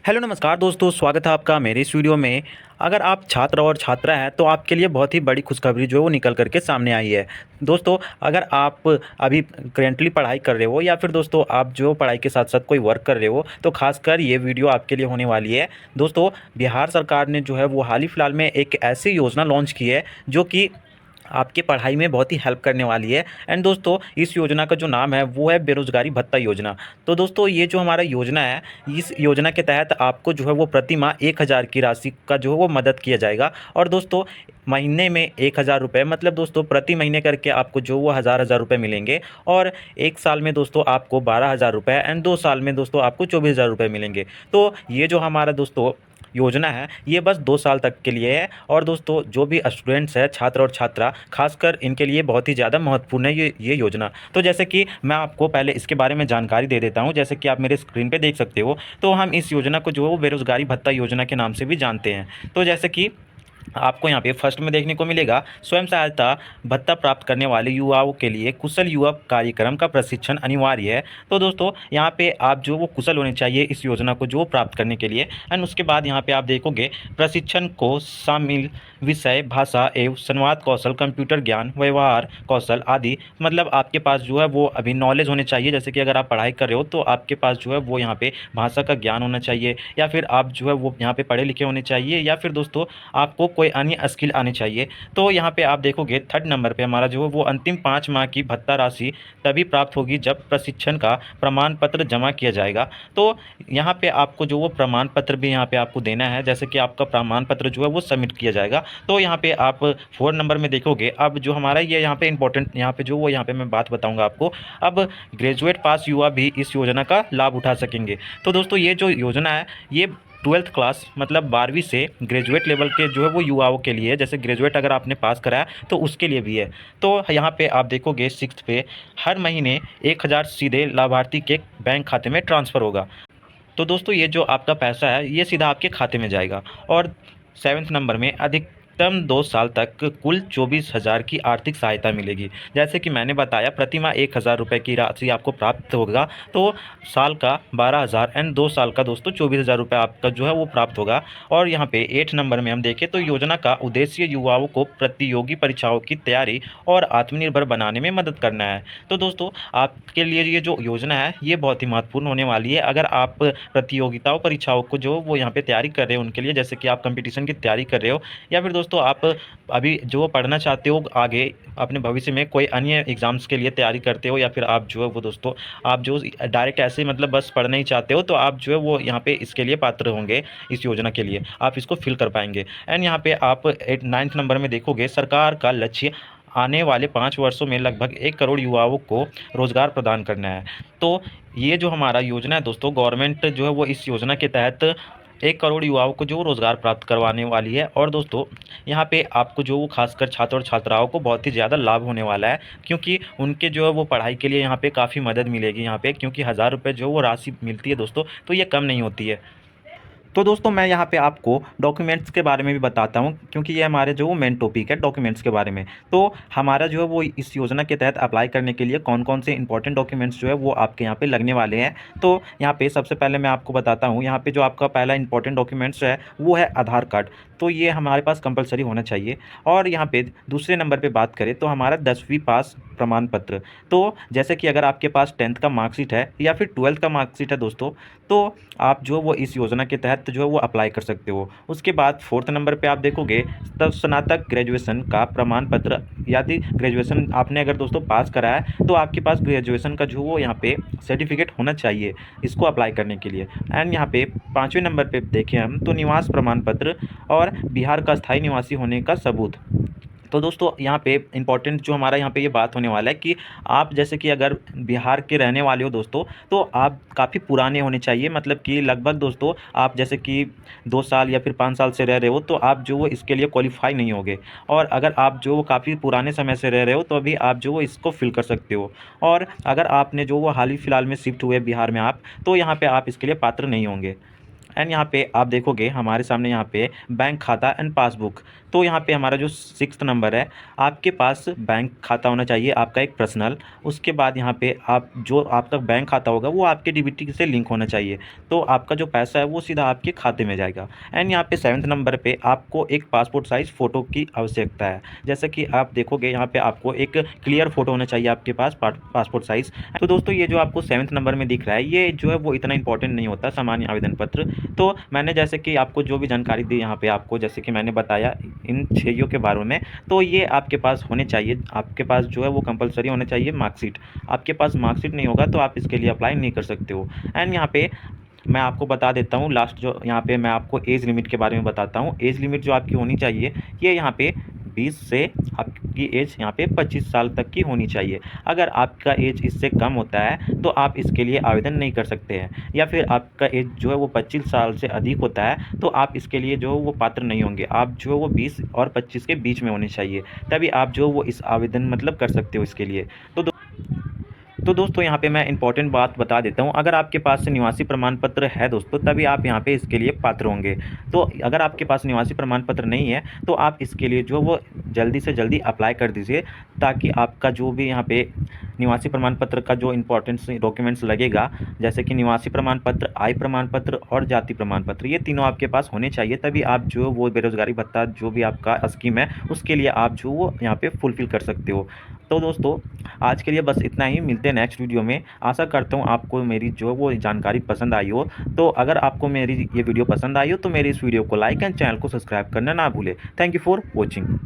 Hello नमस्कार दोस्तों, स्वागत है आपका मेरे इस वीडियो में। अगर आप छात्र और छात्रा हैं तो आपके लिए बहुत ही बड़ी खुशखबरी जो है वो निकल कर के सामने आई है। दोस्तों, अगर आप अभी करेंटली पढ़ाई कर रहे हो या फिर दोस्तों आप जो पढ़ाई के साथ साथ कोई वर्क कर रहे हो तो खासकर ये वीडियो आपके लिए होने वाली है। दोस्तों, बिहार सरकार ने जो है वो हाल ही फिलहाल में एक ऐसी योजना लॉन्च की है जो कि आपकी पढ़ाई में बहुत ही हेल्प करने वाली है। एंड दोस्तों, इस योजना का जो नाम है वो है बेरोजगारी भत्ता योजना। तो दोस्तों, ये जो हमारा योजना है, इस योजना के तहत आपको जो है वो प्रति माह 1,000 की राशि का जो है वो मदद किया जाएगा। और दोस्तों, महीने में 1,000 रुपये, मतलब दोस्तों प्रति महीने करके आपको जो वो हज़ार रुपये मिलेंगे। और एक साल में दोस्तों आपको 12,000 रुपये एंड 2 साल में दोस्तों आपको 24,000 रुपये मिलेंगे। तो ये जो हमारा दोस्तों योजना है ये बस 2 साल तक के लिए है। और दोस्तों, जो भी स्टूडेंट्स हैं, छात्र और छात्रा, खासकर इनके लिए बहुत ही ज़्यादा महत्वपूर्ण है ये योजना। तो जैसे कि मैं आपको पहले इसके बारे में जानकारी दे देता हूँ। जैसे कि आप मेरे स्क्रीन पे देख सकते हो, तो हम इस योजना को जो है वो बेरोजगारी भत्ता योजना के नाम से भी जानते हैं। तो जैसे कि आपको यहाँ पे फर्स्ट में देखने को मिलेगा, स्वयं सहायता भत्ता प्राप्त करने वाले युवाओं के लिए कुशल युवा कार्यक्रम का प्रशिक्षण अनिवार्य है। तो दोस्तों, यहाँ पे आप जो वो कुशल होने चाहिए इस योजना को जो प्राप्त करने के लिए। एंड उसके बाद यहाँ पे आप देखोगे प्रशिक्षण को शामिल विषय भाषा एवं संवाद कौशल, कंप्यूटर ज्ञान, व्यवहार कौशल आदि। मतलब आपके पास जो है वो अभी नॉलेज होने चाहिए। जैसे कि अगर आप पढ़ाई कर रहे हो तो आपके पास जो है वो यहाँ पे भाषा का ज्ञान होना चाहिए, या फिर आप जो है वो यहाँ पे पढ़े लिखे होने चाहिए, या फिर दोस्तों आपको कोई अन्य स्किल आनी चाहिए। तो यहाँ पे आप देखोगे थर्ड नंबर पे हमारा जो है वो अंतिम 5 माह की भत्ता राशि तभी प्राप्त होगी जब प्रशिक्षण का प्रमाण पत्र जमा किया जाएगा। तो यहाँ पे आपको जो वो प्रमाण पत्र भी यहाँ पे आपको देना है। जैसे कि आपका प्रमाण पत्र जो है वो सबमिट किया जाएगा। तो यहाँ पे आप 4 नंबर में देखोगे, अब जो हमारा ये यहाँ पे इंपॉर्टेंट यहाँ पे जो वो यहाँ पे मैं बात बताऊँगा आपको। अब ग्रेजुएट पास युवा भी इस योजना का लाभ उठा सकेंगे। तो दोस्तों, ये जो योजना है ये 12th क्लास मतलब 12वीं से ग्रेजुएट लेवल के जो है वो युवाओं के लिए, जैसे ग्रेजुएट अगर आपने पास करा है तो उसके लिए भी है। तो यहाँ पे आप देखोगे 6th पे हर महीने 1,000 सीधे लाभार्थी के बैंक खाते में ट्रांसफ़र होगा। तो दोस्तों, ये जो आपका पैसा है ये सीधा आपके खाते में जाएगा। और 7th नंबर में अधिकतम 2 साल तक कुल 24,000 की आर्थिक सहायता मिलेगी। जैसे कि मैंने बताया, प्रति माह 1,000 रुपये की राशि आपको प्राप्त होगा। तो साल का 12,000 एंड 2 साल का दोस्तों 24,000 रुपये आपका जो है वो प्राप्त होगा। और यहाँ पे 8 नंबर में हम देखें तो योजना का उद्देश्य युवाओं को प्रतियोगी परीक्षाओं की तैयारी और आत्मनिर्भर बनाने में मदद करना है। तो दोस्तों, आपके लिए ये जो योजना है ये बहुत ही महत्वपूर्ण होने वाली है। अगर आप प्रतियोगिताओं परीक्षाओं को जो वो यहाँ पे तैयारी कर रहे हो उनके लिए, जैसे कि आप कंपटीशन की तैयारी कर रहे हो, या फिर दोस्तों आप अभी जो पढ़ना चाहते हो आगे अपने भविष्य में कोई अन्य एग्ज़ाम्स के लिए तैयारी करते हो, या फिर आप जो है वो दोस्तों आप जो डायरेक्ट ऐसे मतलब बस पढ़ना ही चाहते हो, तो आप जो है वो यहाँ पे इसके लिए पात्र होंगे। इस योजना के लिए आप इसको फिल कर पाएंगे। एंड यहाँ पे आप 9th नंबर में देखोगे, सरकार का लक्ष्य आने वाले 5 वर्षों में लगभग 1 करोड़ युवाओं को रोज़गार प्रदान करना है। तो ये जो हमारा योजना है दोस्तों, गवर्नमेंट जो है वो इस योजना के तहत 1 करोड़ युवाओं को जो रोज़गार प्राप्त करवाने वाली है। और दोस्तों, यहाँ पे आपको जो वो खासकर छात्र और छात्राओं को बहुत ही ज़्यादा लाभ होने वाला है, क्योंकि उनके जो है वो पढ़ाई के लिए यहाँ पे काफ़ी मदद मिलेगी यहाँ पे, क्योंकि 1,000 रुपये जो वो राशि मिलती है दोस्तों, तो ये कम नहीं होती है। तो दोस्तों, मैं यहाँ पे आपको डॉक्यूमेंट्स के बारे में भी बताता हूँ, क्योंकि ये हमारे जो मेन टॉपिक है डॉक्यूमेंट्स के बारे में। तो हमारा जो है वो इस योजना के तहत अप्लाई करने के लिए कौन कौन से इंपॉर्टेंट डॉक्यूमेंट्स जो है वो आपके यहाँ पे लगने वाले हैं। तो यहाँ पे सबसे पहले मैं आपको बताता हूँ, यहाँ पे जो आपका पहला इंपॉर्टेंट डॉक्यूमेंट्स है वो है आधार कार्ड। तो ये हमारे पास कंपलसरी होना चाहिए। और यहाँ पे दूसरे नंबर पे बात करें तो हमारा 10वीं पास प्रमाण पत्र। तो जैसे कि अगर आपके पास 10th का मार्कशीट है या फिर 12th का मार्कशीट है दोस्तों, तो आप जो वो इस योजना के तहत जो है वो अप्लाई कर सकते हो। उसके बाद 4th नंबर पे आप देखोगे तब स्नातक ग्रेजुएशन का प्रमाण पत्र, यदि ग्रेजुएशन आपने अगर दोस्तों पास करा है तो आपके पास ग्रेजुएशन का जो वो यहाँ पे सर्टिफिकेट होना चाहिए इसको अप्लाई करने के लिए। एंड यहाँ पे 5वें नंबर पे देखें हम तो निवास प्रमाण पत्र और बिहार का स्थायी निवासी होने का सबूत। तो दोस्तों, यहाँ पे इंपॉर्टेंट जो हमारा यहाँ पे ये बात होने वाला है कि आप जैसे कि अगर बिहार के रहने वाले हो दोस्तों, तो आप काफ़ी पुराने होने चाहिए। मतलब कि लगभग दोस्तों आप जैसे कि 2 साल या फिर 5 साल से रह रहे हो तो आप जो वो इसके लिए क्वालिफाई नहीं होगे। और अगर आप जो वो काफ़ी पुराने समय से रह रहे हो तो अभी आप जो वो इसको फिल कर सकते हो। और अगर आपने जो वो हाल ही फिलहाल में शिफ्ट हुए बिहार में आप, तो यहाँ पर आप इसके लिए पात्र नहीं होंगे। एंड यहाँ पे आप देखोगे हमारे सामने यहाँ पे बैंक खाता एंड पासबुक। तो यहाँ पे हमारा जो 6th नंबर है, आपके पास बैंक खाता होना चाहिए आपका एक पर्सनल। उसके बाद यहाँ पे आप जो आपका बैंक खाता होगा वो आपके डीबीटी से लिंक होना चाहिए, तो आपका जो पैसा है वो सीधा आपके खाते में जाएगा। एंड यहाँ पे 7th नंबर पे आपको एक पासपोर्ट साइज़ फ़ोटो की आवश्यकता है। जैसे कि आप देखोगे यहाँ पे आपको एक क्लियर फ़ोटो होना चाहिए आपके पास पासपोर्ट साइज़। तो दोस्तों ये जो आपको 7th नंबर में दिख रहा है, ये जो है वो इतना इंपॉर्टेंट नहीं होता सामान्य आवेदन पत्र। तो मैंने जैसे कि आपको जो भी जानकारी दी यहाँ पे आपको, जैसे कि मैंने बताया इन 6 के बारे में, तो ये आपके पास होने चाहिए। आपके पास जो है वो कंपलसरी होना चाहिए मार्कशीट। आपके पास मार्कशीट नहीं होगा तो आप इसके लिए अप्लाई नहीं कर सकते हो। एंड यहाँ पे मैं आपको बता देता हूँ लास्ट, जो यहाँ पे मैं आपको एज लिमिट के बारे में बताता हूँ। एज लिमिट जो आपकी होनी चाहिए, ये यहाँ पे 20 से आपकी एज यहाँ पे 25 साल तक की होनी चाहिए। अगर आपका एज इससे कम होता है तो आप इसके लिए आवेदन नहीं कर सकते हैं, या फिर आपका एज जो है वो 25 साल से अधिक होता है तो आप इसके लिए जो है वो पात्र नहीं होंगे। आप जो है वो 20 और 25 के बीच में होने चाहिए, तभी आप जो वो इस आवेदन मतलब कर सकते हो इसके लिए। तो दोस्तों यहाँ पे मैं इंपॉर्टेंट बात बता देता हूँ, अगर आपके पास निवासी प्रमाण पत्र है दोस्तों, तभी आप यहाँ पे इसके लिए पात्र होंगे। तो अगर आपके पास निवासी प्रमाण पत्र नहीं है तो आप इसके लिए जो वो जल्दी से जल्दी अप्लाई कर दीजिए, ताकि आपका जो भी यहाँ पे निवासी प्रमाण पत्र का जो इंपॉर्टेंट डॉक्यूमेंट्स लगेगा, जैसे कि निवासी प्रमाण पत्र, आय प्रमाण पत्र और जाति प्रमाण पत्र, ये तीनों आपके पास होने चाहिए, तभी आप जो वो बेरोजगारी भत्ता जो भी आपका स्कीम है उसके लिए आप जो वो यहाँ पे फुलफिल कर सकते हो। तो दोस्तों आज के लिए बस इतना ही, मिलते हैं नेक्स्ट वीडियो में। आशा करता हूँ आपको मेरी जो वो जानकारी पसंद आई हो। तो अगर आपको मेरी ये वीडियो पसंद आई हो तो मेरी इस वीडियो को लाइक एंड चैनल को सब्सक्राइब करना ना भूलें। Thank you for watching.